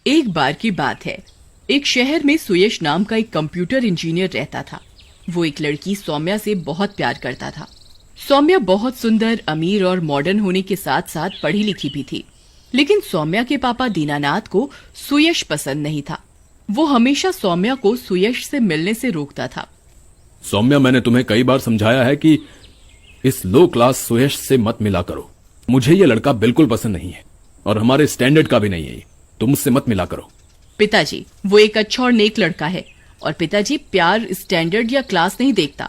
एक बार की बात है। एक शहर में सुयश नाम का एक कंप्यूटर इंजीनियर रहता था। वो एक लड़की सौम्या से बहुत प्यार करता था। सौम्या बहुत सुंदर, अमीर और मॉडर्न होने के साथ साथ पढ़ी लिखी भी थी। लेकिन सौम्या के पापा दीनानाथ को सुयश पसंद नहीं था। वो हमेशा सौम्या को सुयश से मिलने से रोकता था। सौम्या, मैंने तुम्हें कई बार समझाया है कि इस लो क्लास सुयश से मत मिला करो। मुझे ये लड़का बिल्कुल पसंद नहीं है और हमारे स्टैंडर्ड का भी नहीं है। तुम उससे मत मिला करो। पिताजी, वो एक अच्छा और नेक लड़का है और पिताजी प्यार स्टैंडर्ड या क्लास नहीं देखता।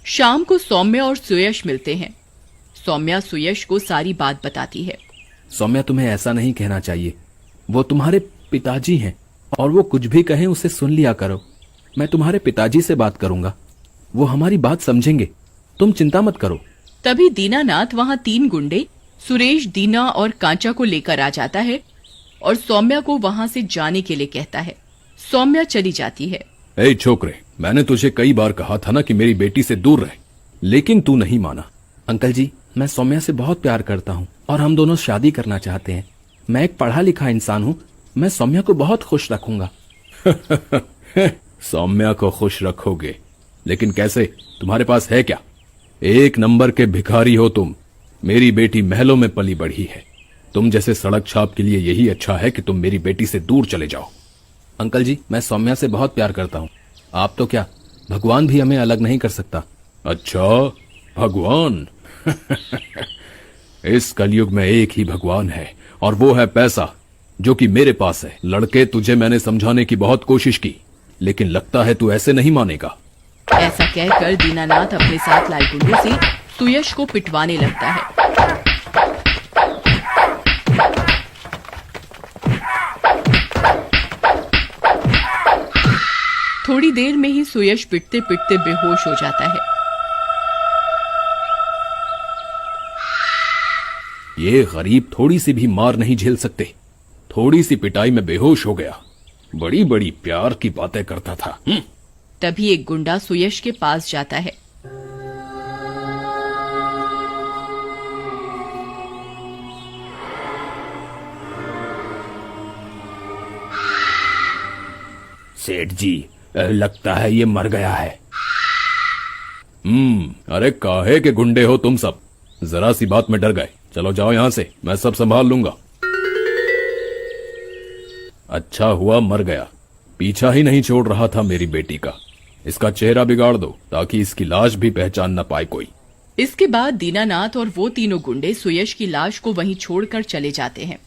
शाम को सौम्या और सुयश मिलते हैं। सौम्या सुयश को सारी बात बताती है। सौम्या, तुम्हें ऐसा नहीं कहना चाहिए। वो तुम्हारे पिताजी हैं और वो कुछ भी कहें उसे सुन लिया करो। मैं तुम्हारे पिताजी से बात करूंगा, वो हमारी बात समझेंगे। तुम चिंता मत करो। तभी दीनानाथ वहाँ 3 गुंडे सुरेश, दीना और कांचा को लेकर आ जाता है और सौम्या को वहाँ से जाने के लिए कहता है। सौम्या चली जाती है। ए छोकरे, मैंने तुझे कई बार कहा था ना कि मेरी बेटी से दूर रहे, लेकिन तू नहीं माना। अंकल जी, मैं सौम्या से बहुत प्यार करता हूँ और हम दोनों शादी करना चाहते हैं। मैं एक पढ़ा लिखा इंसान हूँ। मैं सौम्या को बहुत खुश रखूंगा। सौम्या को खुश रखोगे, लेकिन कैसे? तुम्हारे पास है क्या? एक नंबर के भिखारी हो तुम। मेरी बेटी महलों में पली बढ़ी है। तुम जैसे सड़क छाप के लिए यही अच्छा है कि तुम मेरी बेटी से दूर चले जाओ। अंकल जी, मैं सौम्या से बहुत प्यार करता हूँ। आप तो क्या, भगवान भी हमें अलग नहीं कर सकता। अच्छा, भगवान? इस कलयुग में एक ही भगवान है और वो है पैसा, जो कि मेरे पास है। लड़के, तुझे मैंने समझाने की बहुत कोशिश की, लेकिन लगता है तू ऐसे नहीं मानेगा। ऐसा कहकर दीनानाथ अपने साथ लाए गुंडों से सुयश को पिटवाने लगता है। थोड़ी देर में ही सुयश पिटते पिटते बेहोश हो जाता है। ये गरीब थोड़ी सी भी मार नहीं झेल सकते। थोड़ी सी पिटाई में बेहोश हो गया। बड़ी बड़ी प्यार की बातें करता था। तभी एक गुंडा सुयश के पास जाता है। सेठ जी, लगता है ये मर गया है। अरे काहे के गुंडे हो तुम सब? जरा सी बात में डर गए। चलो जाओ यहां से, मैं सब संभाल लूंगा। अच्छा हुआ मर गया। पीछा ही नहीं छोड़ रहा था मेरी बेटी का। इसका चेहरा बिगाड़ दो ताकि इसकी लाश भी पहचान न पाए कोई। इसके बाद दीनानाथ और वो तीनों गुंडे सुयश की लाश को वहीं छोड़कर चले जाते हैं।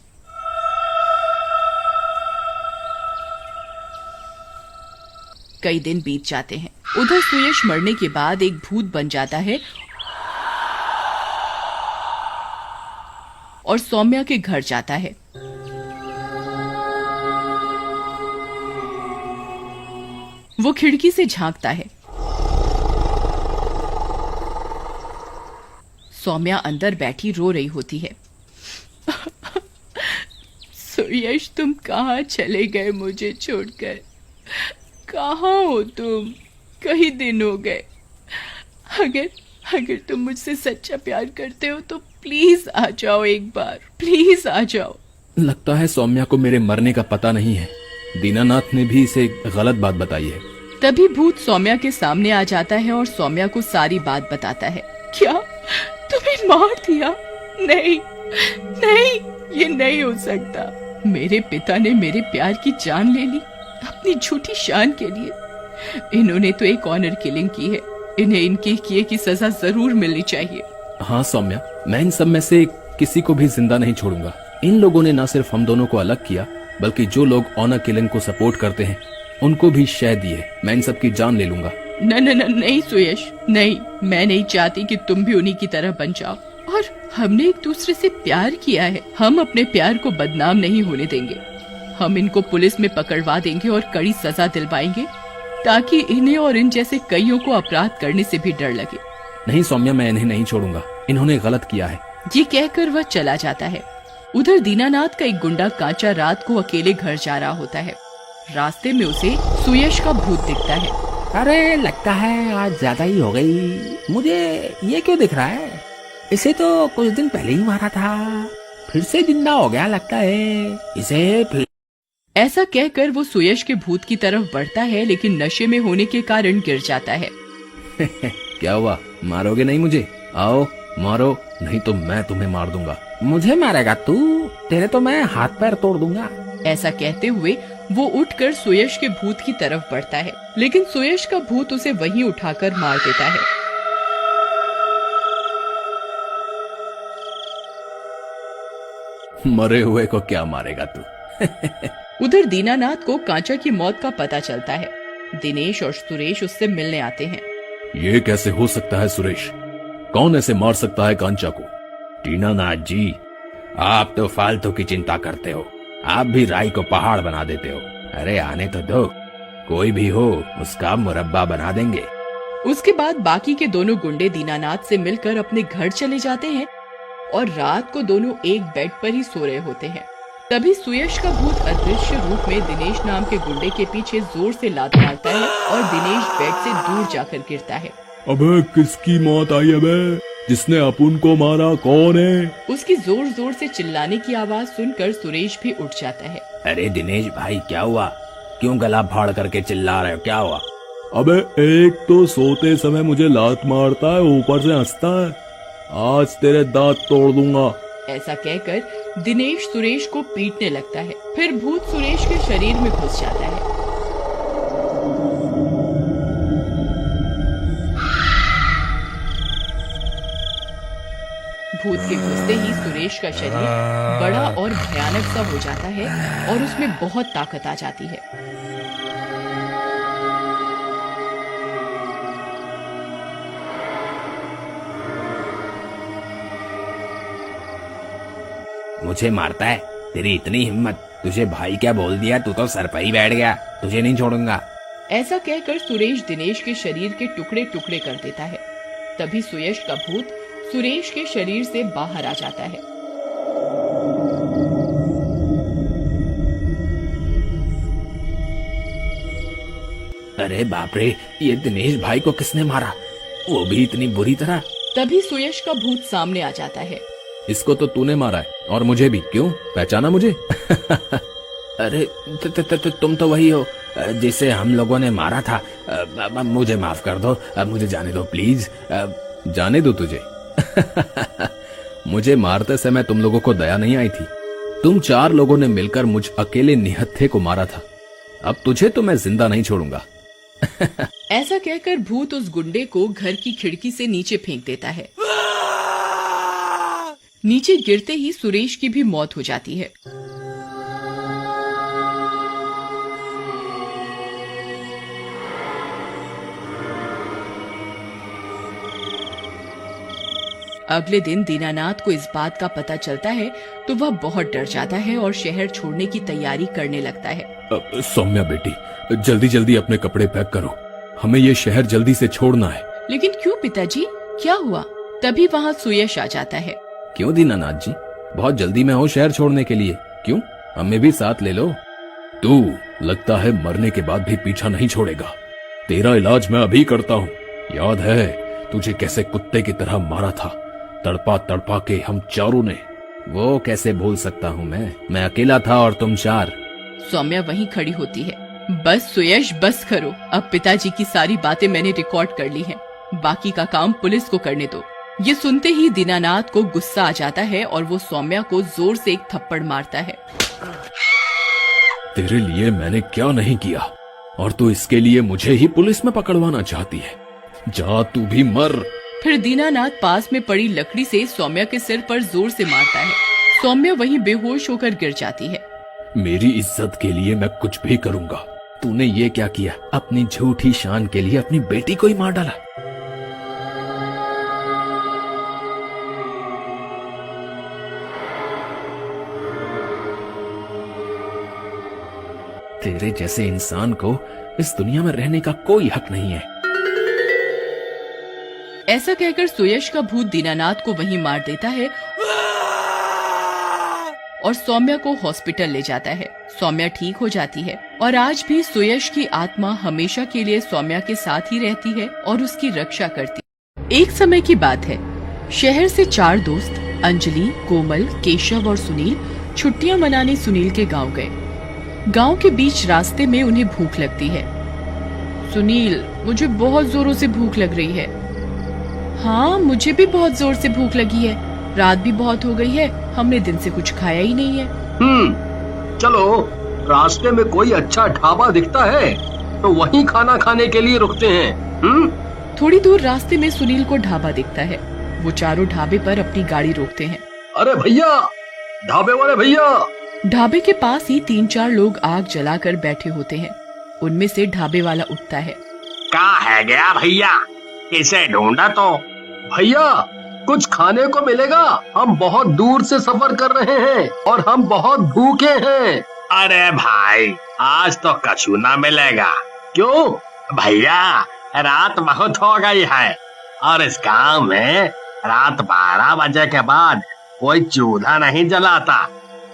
कई दिन बीत जाते हैं। उधर सुयश मरने के बाद एक भूत बन जाता है और सौम्या के घर जाता है। वो खिड़की से झांकता है। सौम्या अंदर बैठी रो रही होती है। सुयश, तुम कहाँ चले गए मुझे छोड़कर? कहाँ हो तुम? कई दिन हो गए। अगर तुम मुझसे सच्चा प्यार करते हो तो प्लीज आ जाओ, एक बार प्लीज आ जाओ। लगता है सौम्या को मेरे मरने का पता नहीं है। दीनानाथ ने भी इसे गलत बात बताई है। तभी भूत सौम्या के सामने आ जाता है और सौम्या को सारी बात बताता है। क्या तुम्हें मार दिया? नहीं नहीं, ये नहीं हो सकता। मेरे पिता ने मेरे प्यार की जान ले ली अपनी झूठी शान के लिए। इन्होंने तो एक ऑनर किलिंग की है। इन्हें इनके किए की सजा जरूर मिलनी चाहिए। हाँ सौम्या, मैं इन सब में से किसी को भी जिंदा नहीं छोड़ूंगा। इन लोगों ने न सिर्फ हम दोनों को अलग किया, बल्कि जो लोग ऑनर किलिंग को सपोर्ट करते हैं उनको भी शय दिए। मैं इन सब की जान ले लूंगा। नहीं सुयश, नहीं। मैं नहीं चाहती कि तुम भी उन्हीं की तरह बन जाओ। और हमने एक दूसरे से प्यार किया है। हम अपने प्यार को बदनाम नहीं होने देंगे। हम इनको पुलिस में पकड़वा देंगे और कड़ी सजा दिलवाएंगे, ताकि इन्हें और इन जैसे कईयों को अपराध करने से भी डर लगे। नहीं सौम्या, मैं इन्हें नहीं छोड़ूंगा। इन्होंने गलत किया है। ये कहकर वह चला जाता है। उधर दीनानाथ का एक गुंडा कांचा रात को अकेले घर जा रहा होता है। रास्ते में उसे सुयश का भूत दिखता है। अरे, लगता है आज ज्यादा ही हो गई। मुझे ये क्यों दिख रहा है? इसे तो कुछ दिन पहले ही मारा था, फिर से जिंदा हो गया लगता है। इसे फिर ऐसा कहकर वो सुयश के भूत की तरफ बढ़ता है, लेकिन नशे में होने के कारण गिर जाता है। क्या हुआ, मारोगे नहीं मुझे? आओ मारो, नहीं तो मैं तुम्हें मार दूंगा। मुझे मारेगा तू? तेरे तो मैं हाथ पैर तोड़ दूंगा। ऐसा कहते हुए वो उठकर सुयश के भूत की तरफ बढ़ता है, लेकिन सुयश का भूत उसे वहीं उठाकर मार देता है। मरे हुए को क्या मारेगा तू? उधर दीनानाथ को कांचा की मौत का पता चलता है। दिनेश और सुरेश उससे मिलने आते हैं। ये कैसे हो सकता है सुरेश? कौन ऐसे मार सकता है कांचा को? दीनानाथ जी, आप तो फालतू की चिंता करते हो। आप भी राई को पहाड़ बना देते हो। अरे आने तो दो, कोई भी हो उसका मुरब्बा बना देंगे। उसके बाद बाकी के दोनों गुंडे दीनानाथ से मिलकर अपने घर चले जाते हैं और रात को दोनों एक बेड पर ही सो रहे होते हैं। तभी सुयश का भूत अदृश्य रूप में दिनेश नाम के गुंडे के पीछे जोर से लात मारता है और दिनेश बेड से दूर जाकर गिरता है। अबे किसकी मौत आई? अबे जिसने अपुन को मारा कौन है? उसकी जोर जोर से चिल्लाने की आवाज सुनकर सुरेश भी उठ जाता है। अरे दिनेश भाई, क्या हुआ? क्यों गला फाड़ करके चिल्ला रहे हो? क्या हुआ? अबे एक तो सोते समय मुझे लात मारता है, ऊपर से हंसता है। आज तेरे दांत तोड़ दूंगा। ऐसा कहकर दिनेश सुरेश को पीटने लगता है। फिर भूत सुरेश के शरीर में घुस जाता है। भूत के घुसते ही सुरेश का शरीर बड़ा और भयानक सा हो जाता है और उसमें बहुत ताकत आ जाती है। मुझे मारता है? तेरी इतनी हिम्मत? तुझे भाई क्या बोल दिया? तू तो सर पर ही बैठ गया। तुझे नहीं छोड़ूंगा। ऐसा कहकर सुरेश दिनेश के शरीर के टुकड़े टुकड़े कर देता है। तभी सुयश का भूत सुरेश के शरीर से बाहर आ जाता है। अरे बाप रे, ये दिनेश भाई को किसने मारा? वो भी इतनी बुरी तरह? तभी सुयश का भूत सामने आ जाता है। इसको तो तूने मारा है, और मुझे भी। क्यों, पहचाना मुझे? अरे तुम तो वही हो जिसे हम लोगों ने मारा था। मुझे माफ कर दो, मुझे जाने दो प्लीज। जाने दो तुझे? मुझे मारते समय तुम लोगों को दया नहीं आई थी? तुम 4 लोगों ने मिलकर मुझ अकेले निहत्थे को मारा था। अब तुझे तो मैं जिंदा नहीं छोड़ूंगा। ऐसा कहकर भूत उस गुंडे को घर की खिड़की से नीचे फेंक देता है। नीचे गिरते ही सुरेश की भी मौत हो जाती है। अगले दिन दीनानाथ को इस बात का पता चलता है तो वह बहुत डर जाता है और शहर छोड़ने की तैयारी करने लगता है। सौम्या बेटी, जल्दी जल्दी अपने कपड़े पैक करो, हमें ये शहर जल्दी से छोड़ना है। लेकिन क्यों पिताजी, क्या हुआ? तभी वहाँ सुयश आ जाता है। क्यों दीनानाथ जी, बहुत जल्दी में हो शहर छोड़ने के लिए? क्यों, हमें भी साथ ले लो। तू लगता है मरने के बाद भी पीछा नहीं छोड़ेगा। तेरा इलाज मैं अभी करता हूँ। याद है तुझे कैसे कुत्ते की तरह मारा था, तड़पा तड़पा के हम चारों ने? वो कैसे भूल सकता हूँ मैं अकेला था और तुम 4। सौम्या वहीं खड़ी होती है। बस सुयश, बस करो। अब पिताजी की सारी बातें मैंने रिकॉर्ड कर ली हैं। बाकी का काम पुलिस को करने दो। ये सुनते ही दीनानाथ को गुस्सा आ जाता है और वो सौम्या को जोर से एक थप्पड़ मारता है। तेरे लिए मैंने क्या नहीं किया, और तू इसके लिए मुझे ही पुलिस में पकड़वाना चाहती है? जा तू भी मर। फिर दीनानाथ पास में पड़ी लकड़ी से सौम्या के सिर पर जोर से मारता है। सौम्या वहीं बेहोश होकर गिर जाती है। मेरी इज्जत के लिए मैं कुछ भी करूंगा। तूने ये क्या किया? अपनी झूठी शान के लिए अपनी बेटी को ही मार डाला। तेरे जैसे इंसान को इस दुनिया में रहने का कोई हक नहीं है। ऐसा कहकर सुयश का भूत दीनानाथ को वहीं मार देता है और सौम्या को हॉस्पिटल ले जाता है। सौम्या ठीक हो जाती है और आज भी सुयश की आत्मा हमेशा के लिए सौम्या के साथ ही रहती है और उसकी रक्षा करती है। एक समय की बात है, शहर से 4 दोस्त अंजलि, कोमल, केशव और सुनील छुट्टियां मनाने सुनील के गांव गए। गांव के बीच रास्ते में उन्हें भूख लगती है। सुनील, मुझे बहुत जोरों से भूख लग रही है। हाँ, मुझे भी बहुत जोर से भूख लगी है। रात भी बहुत हो गई है, हमने दिन से कुछ खाया ही नहीं है। चलो, रास्ते में कोई अच्छा ढाबा दिखता है तो वहीं खाना खाने के लिए रुकते हैं। थोड़ी दूर रास्ते में सुनील को ढाबा दिखता है। वो चारों ढाबे पर अपनी गाड़ी रोकते हैं। अरे भैया, ढाबे वाले भैया। ढाबे के पास ही 3-4 लोग आग जलाकर बैठे होते हैं। उनमें से ढाबे वाला उठता है। क्या है गया भैया, किसे ढूंढा तो? भैया, कुछ खाने को मिलेगा? हम बहुत दूर से सफर कर रहे हैं और हम बहुत भूखे हैं। अरे भाई, आज तो कछु ना मिलेगा। क्यों? भैया, रात बहुत हो गई है और इस गांव में रात 12 बजे के बाद कोई चूल्हा नहीं जलाता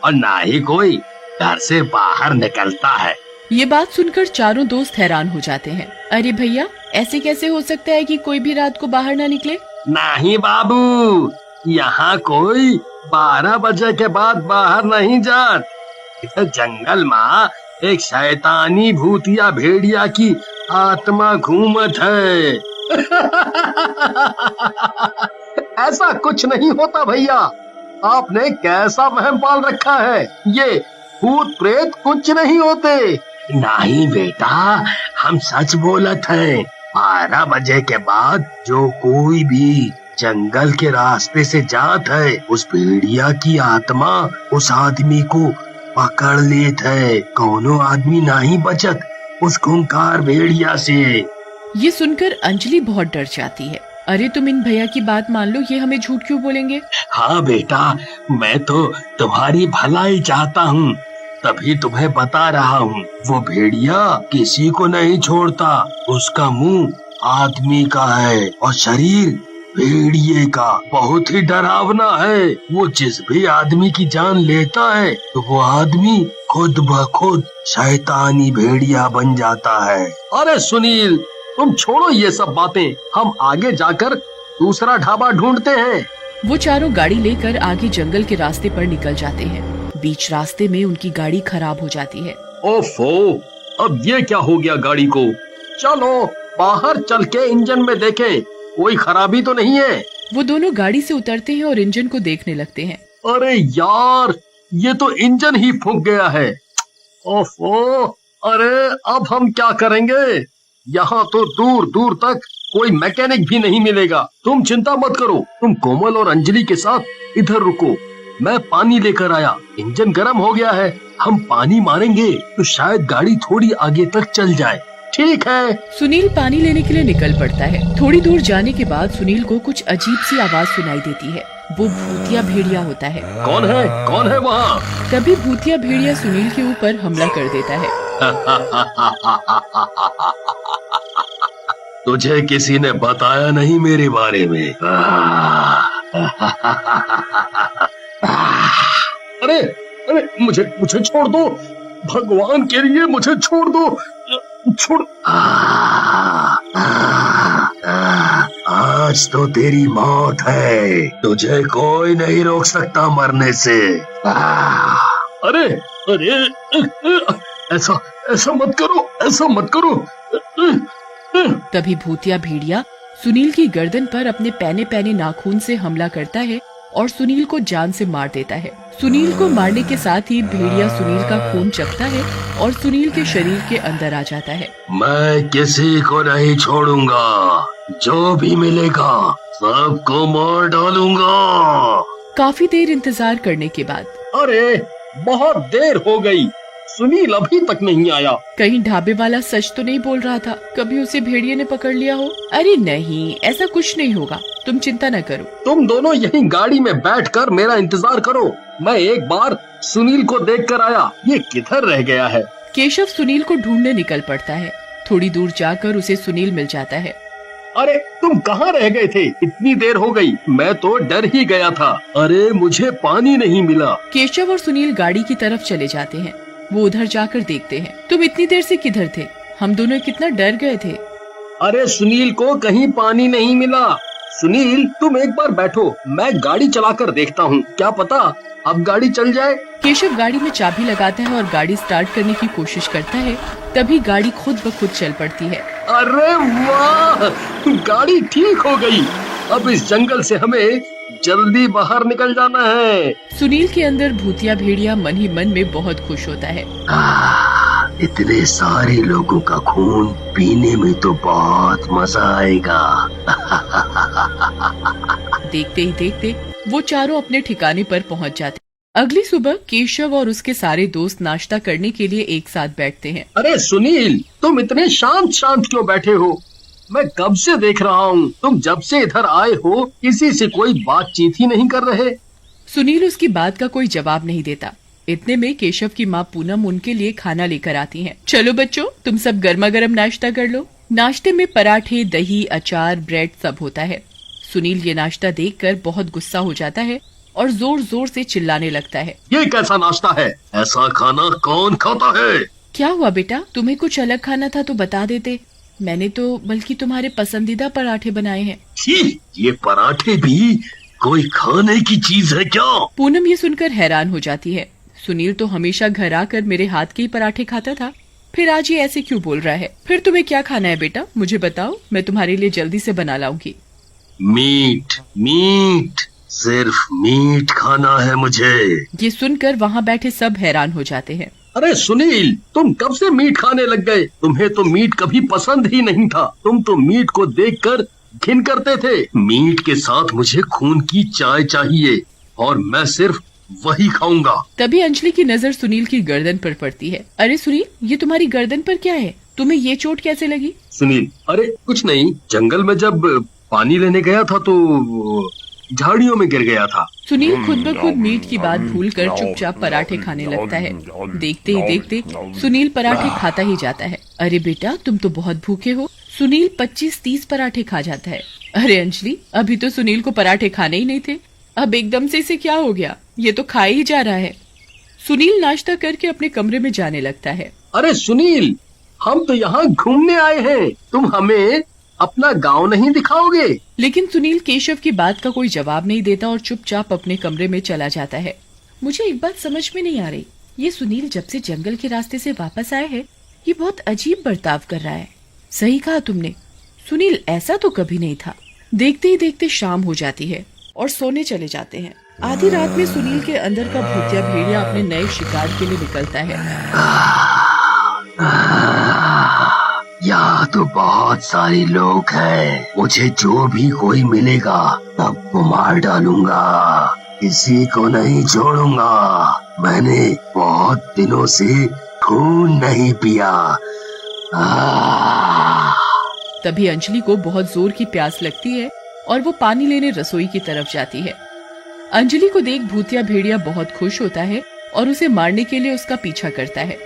और ना ही कोई घर से बाहर निकलता है। ये बात सुनकर चारों दोस्त हैरान हो जाते हैं। अरे भैया, ऐसे कैसे हो सकता है कि कोई भी रात को बाहर ना निकले? नहीं बाबू, यहाँ कोई 12 बजे के बाद बाहर नहीं जात। इधर जंगल में एक शैतानी भूतिया भेड़िया की आत्मा घूमत है। ऐसा कुछ नहीं होता भैया, आपने कैसा वहम पाल रखा है। ये भूत प्रेत कुछ नहीं होते। नहीं बेटा, हम सच बोलत हैं। 12 बजे के बाद जो कोई भी जंगल के रास्ते से जात है, उस भेड़िया की आत्मा उस आदमी को पकड़ लेत है। कोनो आदमी नहीं बचत उस खूंखार भेड़िया से। ये सुनकर अंजलि बहुत डर जाती है। अरे तुम इन भैया की बात मान लो, ये हमें झूठ क्यों बोलेंगे? हाँ बेटा, मैं तो तुम्हारी भलाई चाहता हूँ, तभी तुम्हें बता रहा हूँ। वो भेड़िया किसी को नहीं छोड़ता। उसका मुंह आदमी का है और शरीर भेड़िए का। बहुत ही डरावना है। वो जिस भी आदमी की जान लेता है तो वो आदमी खुद ब खुद शैतानी भेड़िया बन जाता है। अरे सुनील, तुम छोड़ो ये सब बातें, हम आगे जाकर दूसरा ढाबा ढूंढते हैं। वो चारों गाड़ी लेकर आगे जंगल के रास्ते पर निकल जाते हैं। बीच रास्ते में उनकी गाड़ी खराब हो जाती है। ओफो, अब ये क्या हो गया गाड़ी को? चलो बाहर चल के इंजन में देखें, कोई खराबी तो नहीं है। वो दोनों गाड़ी से उतरते हैं और इंजन को देखने लगते हैं। अरे यार, ये तो इंजन ही फूंक गया है। ओफो, अरे अब हम क्या करेंगे? यहाँ तो दूर दूर तक कोई मैकेनिक भी नहीं मिलेगा। तुम चिंता मत करो, तुम कोमल और अंजलि के साथ इधर रुको, मैं पानी लेकर आया। इंजन गर्म हो गया है, हम पानी मारेंगे तो शायद गाड़ी थोड़ी आगे तक चल जाए। ठीक है। सुनील पानी लेने के लिए निकल पड़ता है। थोड़ी दूर जाने के बाद सुनील को कुछ अजीब सी आवाज सुनाई देती है। वो भूतिया भेड़िया होता है। कौन है? कौन है वहाँ? तभी भूतिया भेड़िया सुनील के ऊपर हमला कर देता है। तुझे किसी ने बताया नहीं मेरे बारे में? अरे अरे, मुझे छोड़ दो, भगवान के लिए मुझे छोड़ दो, छोड़। आज तो तेरी मौत है, तुझे कोई नहीं रोक सकता मरने से। अरे अरे, ऐसा ऐसा मत करो, ऐसा मत करो। तभी भूतिया भेड़िया सुनील की गर्दन पर अपने पैने पैने नाखून से हमला करता है और सुनील को जान से मार देता है। सुनील को मारने के साथ ही भेड़िया सुनील का खून चखता है और सुनील के शरीर के अंदर आ जाता है। मैं किसी को नहीं छोड़ूंगा, जो भी मिलेगा सबको मार डालूंगा। काफी देर इंतजार करने के बाद, अरे बहुत देर हो गई, सुनील अभी तक नहीं आया। कहीं ढाबे वाला सच तो नहीं बोल रहा था? कभी उसे भेड़िए ने पकड़ लिया हो? अरे नहीं, ऐसा कुछ नहीं होगा, तुम चिंता न करो। तुम दोनों यहीं गाड़ी में बैठकर मेरा इंतजार करो, मैं एक बार सुनील को देख कर आया। ये किधर रह गया है? केशव सुनील को ढूंढने निकल पड़ता है। थोड़ी दूर जाकर उसे सुनील मिल जाता है। अरे तुम कहाँ रह गए थे? इतनी देर हो गई, मैं तो डर ही गया था। अरे मुझे पानी नहीं मिला। केशव और सुनील गाड़ी की तरफ चले जाते हैं। वो उधर जाकर देखते हैं। तुम इतनी देर से किधर थे? हम दोनों कितना डर गए थे। अरे सुनील को कहीं पानी नहीं मिला, सुनील तुम एक बार बैठो, मैं गाड़ी चलाकर देखता हूँ, क्या पता अब गाड़ी चल जाए। केशव गाड़ी में चाबी लगाता है और गाड़ी स्टार्ट करने की कोशिश करता है। तभी गाड़ी खुद ब खुद चल पड़ती है। अरे वाह, गाड़ी ठीक हो गई। अब इस जंगल से हमें जल्दी बाहर निकल जाना है। सुनील के अंदर भूतिया भेड़िया मन ही मन में बहुत खुश होता है। इतने सारे लोगों का खून पीने में तो बहुत मजा आएगा। देखते ही देखते वो चारों अपने ठिकाने पर पहुंच जाते। अगली सुबह केशव और उसके सारे दोस्त नाश्ता करने के लिए एक साथ बैठते हैं। अरे सुनील, तुम इतने शांत शांत क्यों बैठे हो? मैं कब से देख रहा हूँ, तुम जब से इधर आए हो किसी से कोई बातचीत ही नहीं कर रहे। सुनील उसकी बात का कोई जवाब नहीं देता। इतने में केशव की माँ पूनम उनके लिए खाना लेकर आती हैं। चलो बच्चों, तुम सब गर्मा गर्म नाश्ता कर लो। नाश्ते में पराठे, दही, अचार, ब्रेड सब होता है। सुनील ये नाश्ता देखकर बहुत गुस्सा हो जाता है और जोर जोर से चिल्लाने लगता है। ये कैसा नाश्ता है? ऐसा खाना कौन खाता है? क्या हुआ बेटा, तुम्हें कुछ अलग खाना था तो बता देते। मैंने तो बल्कि तुम्हारे पसंदीदा पराठे बनाए हैं। छी, ये पराठे भी कोई खाने की चीज है क्या? पूनम ये सुनकर हैरान हो जाती है। सुनील तो हमेशा घर आकर मेरे हाथ के ही पराठे खाता था, फिर आज ये ऐसे क्यों बोल रहा है? फिर तुम्हें क्या खाना है बेटा, मुझे बताओ, मैं तुम्हारे लिए जल्दी से बना लाऊंगी। मीट, मीट, सिर्फ मीट खाना है मुझे। ये सुनकर वहाँ बैठे सब हैरान हो जाते हैं। अरे सुनील, तुम कब से मीट खाने लग गए? तुम्हें तो मीट कभी पसंद ही नहीं था। तुम तो मीट को देखकर घिन करते थे। मीट के साथ मुझे खून की चाय चाहिए और मैं सिर्फ वही खाऊंगा। तभी अंजलि की नजर सुनील की गर्दन पर पड़ती है। अरे सुनील, ये तुम्हारी गर्दन पर क्या है? तुम्हें ये चोट कैसे लगी? सुनील, अरे कुछ नहीं, जंगल में जब पानी लेने गया था तो झाड़ियों में गिर गया था। सुनील खुद ब खुद मीट की बात भूलकर चुपचाप पराठे खाने लगता है। देखते ही देखते सुनील पराठे खाता ही जाता है। अरे बेटा, तुम तो बहुत भूखे हो। सुनील 25-30 पराठे खा जाता है। अरे अंजलि, अभी तो सुनील को पराठे खाने ही नहीं थे, अब एकदम से इसे क्या हो गया? ये तो खा ही जा रहा है। सुनील नाश्ता करके अपने कमरे में जाने लगता है। अरे सुनील, हम तो यहाँ घूमने आए हैं, तुम हमें अपना गांव नहीं दिखाओगे? लेकिन सुनील केशव की बात का कोई जवाब नहीं देता और चुपचाप अपने कमरे में चला जाता है। मुझे एक बात समझ में नहीं आ रही, ये सुनील जब से जंगल के रास्ते से वापस आया है, ये बहुत अजीब बर्ताव कर रहा है। सही कहा तुमने, सुनील ऐसा तो कभी नहीं था। देखते ही देखते शाम हो जाती है और सोने चले जाते हैं। आधी रात में सुनील के अंदर का भूतिया भेड़िया अपने नए शिकार के लिए निकलता है। यहाँ तो बहुत सारे लोग हैं, मुझे जो भी कोई मिलेगा सबको मार डालूंगा, किसी को नहीं छोड़ूंगा। मैंने बहुत दिनों से खून नहीं पिया। तभी अंजलि को बहुत जोर की प्यास लगती है और वो पानी लेने रसोई की तरफ जाती है। अंजलि को देख भूतिया भेड़िया बहुत खुश होता है और उसे मारने के लिए उसका पीछा करता है।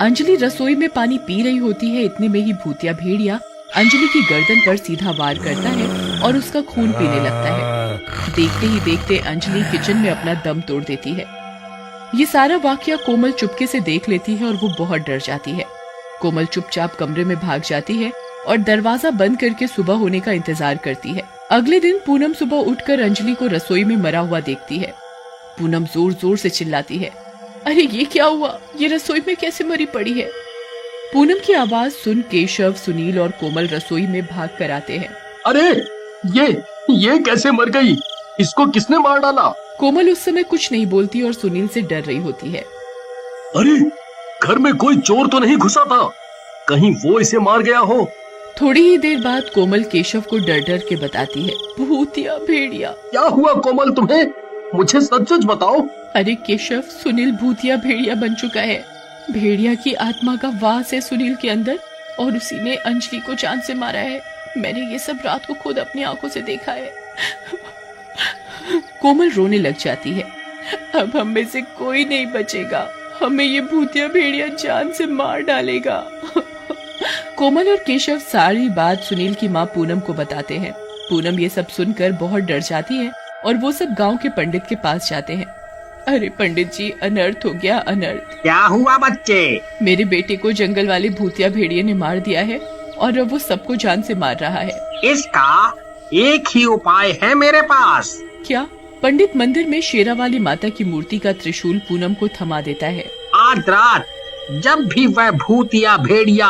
अंजलि रसोई में पानी पी रही होती है। इतने में ही भूतिया भेड़िया अंजलि की गर्दन पर सीधा वार करता है और उसका खून पीने लगता है। देखते ही देखते अंजलि किचन में अपना दम तोड़ देती है। ये सारा वाकया कोमल चुपके से देख लेती है और वो बहुत डर जाती है। कोमल चुपचाप कमरे में भाग जाती है और दरवाजा बंद करके सुबह होने का इंतजार करती है। अगले दिन पूनम सुबह उठकर अंजलि को रसोई में मरा हुआ देखती है। पूनम जोर जोर से चिल्लाती है, अरे ये क्या हुआ? ये रसोई में कैसे मरी पड़ी है? पूनम की आवाज सुन केशव, सुनील और कोमल रसोई में भाग कर आते हैं। अरे ये कैसे मर गई? इसको किसने मार डाला? कोमल उस समय कुछ नहीं बोलती और सुनील से डर रही होती है। अरे घर में कोई चोर तो नहीं घुसा था? कहीं वो इसे मार गया हो? थोड़ी ही देर बाद कोमल केशव को डर डर के बताती है, भूतिया भेड़िया। क्या हुआ कोमल तुम्हें? मुझे सच सच बताओ। अरे केशव, सुनील भूतिया भेड़िया बन चुका है। भेड़िया की आत्मा का वास है सुनील के अंदर और उसी ने अंजलि को जान से मारा है। मैंने ये सब रात को खुद अपनी आंखों से देखा है। कोमल रोने लग जाती है। अब हम में से कोई नहीं बचेगा, हमें ये भूतिया भेड़िया जान से मार डालेगा। कोमल और केशव सारी बात सुनील की माँ पूनम को बताते हैं। पूनम ये सब सुनकर बहुत डर जाती है और वो सब गांव के पंडित के पास जाते हैं। अरे पंडित जी, अनर्थ हो गया, अनर्थ। क्या हुआ बच्चे? मेरे बेटे को जंगल वाले भूतिया भेड़िए ने मार दिया है और अब वो सबको जान से मार रहा है। एक ही उपाय है मेरे पास। क्या? पंडित मंदिर में शेरावाली माता की मूर्ति का त्रिशूल पूनम को थमा देता है। आज रात जब भी वह भूत या भेड़िया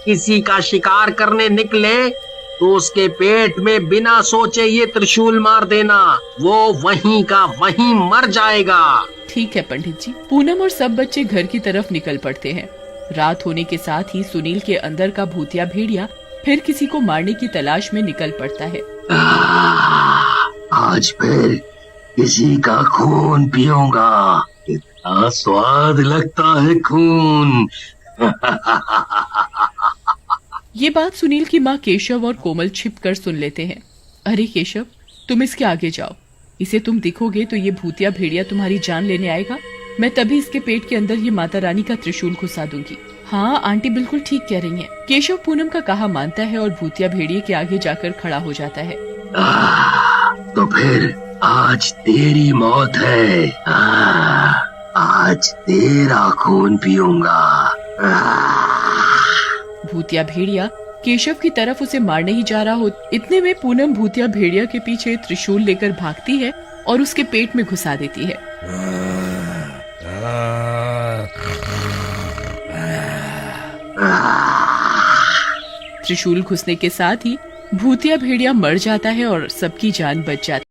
किसी का शिकार करने निकले तो उसके पेट में बिना सोचे ये त्रिशूल मार देना, वो वहीं का वहीं मर जाएगा। ठीक है पंडित जी। पूनम और सब बच्चे घर की तरफ निकल पड़ते हैं। रात होने के साथ ही सुनील के अंदर का भूतिया भेड़िया फिर किसी को मारने की तलाश में निकल पड़ता है। आज फिर किसी का खून पीऊंगा, इतना स्वाद लगता है खून। ये बात सुनील की माँ केशव और कोमल छिपकर सुन लेते हैं। अरे केशव, तुम इसके आगे जाओ। इसे तुम दिखोगे तो ये भूतिया भेड़िया तुम्हारी जान लेने आएगा। मैं तभी इसके पेट के अंदर ये माता रानी का त्रिशूल घुसा दूंगी। हाँ, आंटी बिल्कुल ठीक कह रही हैं। केशव पूनम का कहा मानता है और भूतिया भेड़िए के आगे जाकर खड़ा हो जाता है। तो फिर आज तेरी मौत है। आज तेरा खून पीऊंगा। भूतिया भेड़िया केशव की तरफ उसे मारने ही जा रहा हो, इतने में पूनम भूतिया भेड़िया के पीछे त्रिशूल लेकर भागती है और उसके पेट में घुसा देती है। त्रिशूल घुसने के साथ ही भूतिया भेड़िया मर जाता है और सबकी जान बच जाती है।